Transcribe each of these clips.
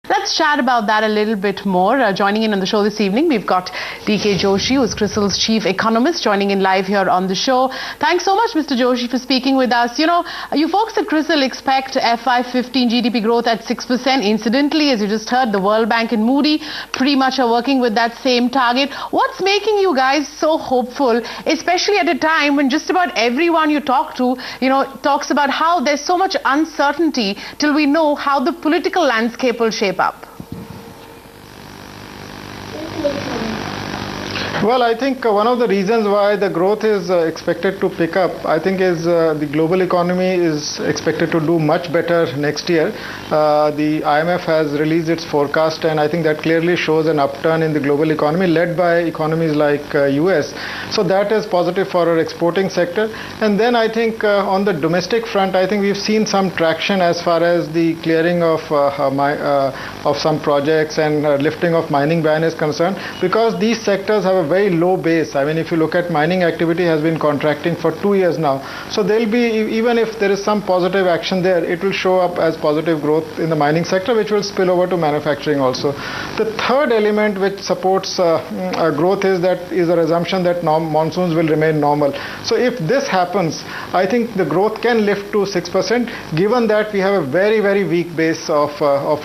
Let's chat about that a little bit more. Joining in on the show this evening, we've got DK Joshi, who's CRISIL's chief economist, joining in live here on the show. Thanks so much, Mr. Joshi, for speaking with us. You know, you folks at CRISIL expect FY15 GDP growth at 6%. Incidentally, as you just heard, the World Bank and Moody pretty much are working with that same target. What's making you guys so hopeful, especially at a time when just about everyone you talk to, talks about how there's so much uncertainty till we know how the political landscape will shape up? Well, I think one of the reasons why the growth is expected to pick up, I think, is the global economy is expected to do much better next year. The IMF has released its forecast, and I think that clearly shows an upturn in the global economy led by economies like US. So that is positive for our exporting sector. And then I think on the domestic front, I think we've seen some traction as far as the clearing of some projects and lifting of mining ban is concerned, because these sectors have a very low base. I mean, if you look at mining activity has been contracting for 2 years now. So there'll be, even if there is some positive action there, it will show up as positive growth in the mining sector, which will spill over to manufacturing also. The third element which supports growth is a assumption that monsoons will remain normal. So if this happens, I think the growth can lift to 6%, given that we have a very, very weak base of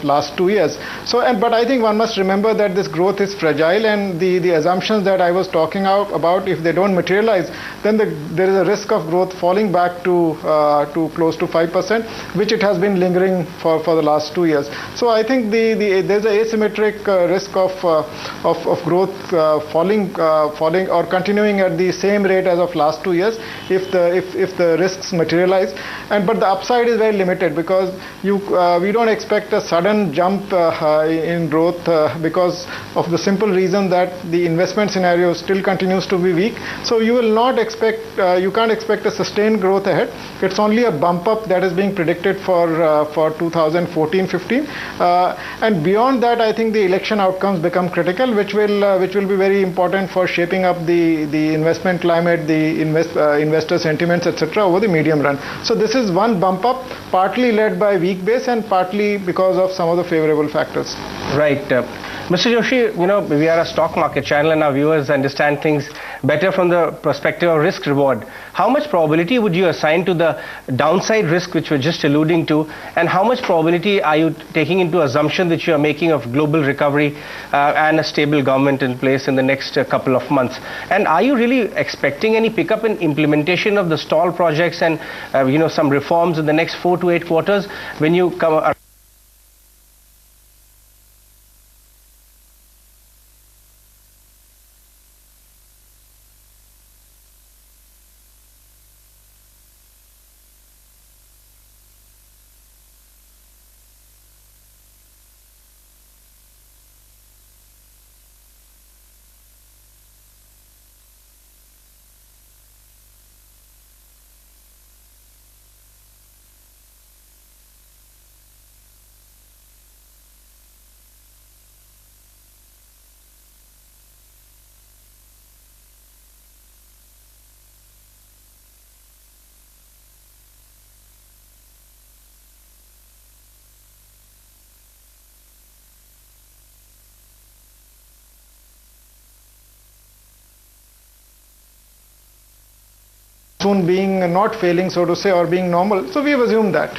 last 2 years. So, but I think one must remember that this growth is fragile, and the assumptions that I was talking about, if they don't materialize, then there is a risk of growth falling back to close to 5%, which it has been lingering for the last 2 years. So I think there's an asymmetric risk of growth falling or continuing at the same rate as of last 2 years if the risks materialize. But the upside is very limited, because we don't expect a sudden jump in growth because of the simple reason that the investment scenario still continues to be weak. So you can't expect a sustained growth ahead. It's only a bump up that is being predicted for 2014-15, and beyond that, I think the election outcomes become critical, which will be very important for shaping up the investment climate, the investor sentiments, etc., over the medium run. So this is one bump up, partly led by weak base and partly because of some of the favorable factors. Right. Mr. Joshi, we are a stock market channel, and our viewers understand things better from the perspective of risk reward. How much probability would you assign to the downside risk which we're just alluding to, and how much probability are you taking into assumption that you are making of global recovery and a stable government in place in the next couple of months? And are you really expecting any pickup in implementation of the stall projects and some reforms in the next 4 to 8 quarters when you come soon being not failing, so to say, or being normal. So we have assumed that.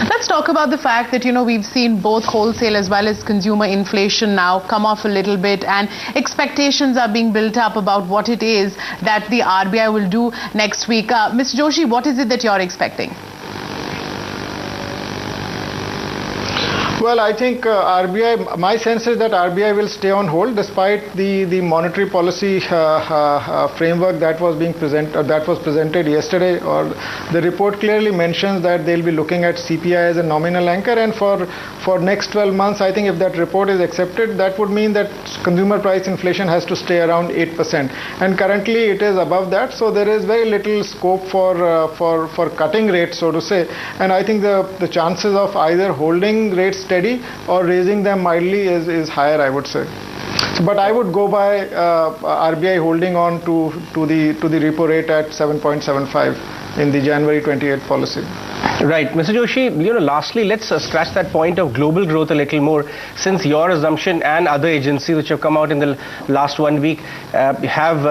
Let's talk about the fact that, we've seen both wholesale as well as consumer inflation now come off a little bit, and expectations are being built up about what it is that the RBI will do next week. Mr. Joshi, what is it that you're expecting? Well, I think RBI, my sense is that RBI will stay on hold despite the monetary policy framework that was presented yesterday. Or the report clearly mentions that they'll be looking at CPI as a nominal anchor, and for next 12 months, I think if that report is accepted, that would mean that consumer price inflation has to stay around 8%, and currently it is above that. So there is very little scope for cutting rates, so to say. And I think the chances of either holding rates steady or raising them mildly is higher, I would say. But I would go by RBI holding on to the repo rate at 7.75 in the January 28 policy. Right. Mr. Joshi, lastly, let's scratch that point of global growth a little more, since your assumption and other agencies which have come out in the last 1 week have,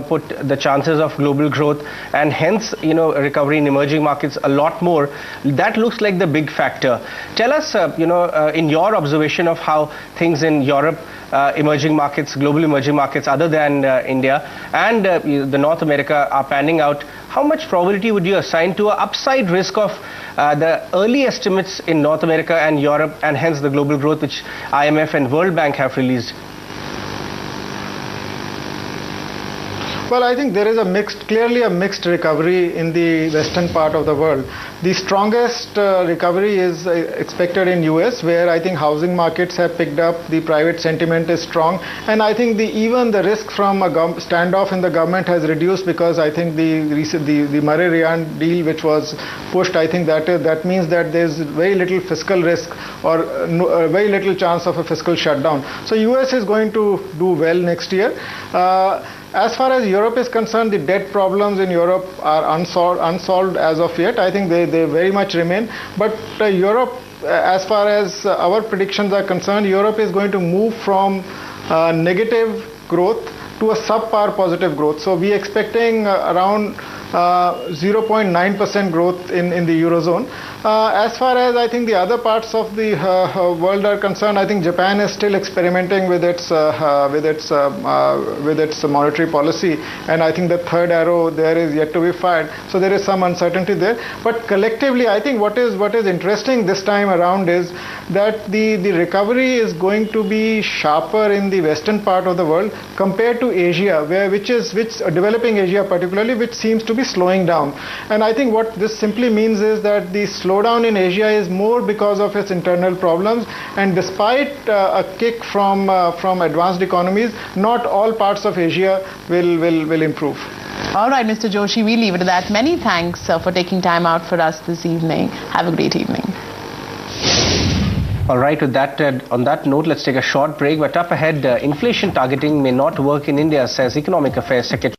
put the chances of global growth and hence, recovery in emerging markets a lot more. That looks like the big factor. Tell us, in your observation of how things in Europe, emerging markets, global emerging markets other than India and the North America are panning out, how much probability would you assign to an upside risk of the early estimates in North America and Europe and hence the global growth which IMF and World Bank have released? Well, I think there is clearly a mixed recovery in the western part of the world. The strongest recovery is expected in US, where I think housing markets have picked up, the private sentiment is strong, and I think even the risk from a standoff in the government has reduced, because I think the Murray-Ryan deal which was pushed, I think that means that there's very little fiscal risk or very little chance of a fiscal shutdown. So US is going to do well next year. As far as Europe is concerned, the debt problems in Europe are unsolved as of yet. I think they very much remain. But Europe, as far as our predictions are concerned, Europe is going to move from negative growth to a subpar positive growth. So we are expecting around 0.9% growth in the Eurozone. As far as I think the other parts of the world are concerned, I think Japan is still experimenting with its monetary policy, and I think the third arrow there is yet to be fired. So there is some uncertainty there. But collectively, I think what is interesting this time around is that the recovery is going to be sharper in the western part of the world compared to Asia, which developing Asia particularly, which seems to be slowing down. And I think what this simply means is that the slowdown in Asia is more because of its internal problems, and despite a kick from advanced economies, not all parts of Asia will improve. All right, Mr. Joshi, we leave it at that. Many thanks for taking time out for us this evening. Have a great evening. All right, with that, on that note, let's take a short break. But up ahead, inflation targeting may not work in India, says Economic Affairs Secretary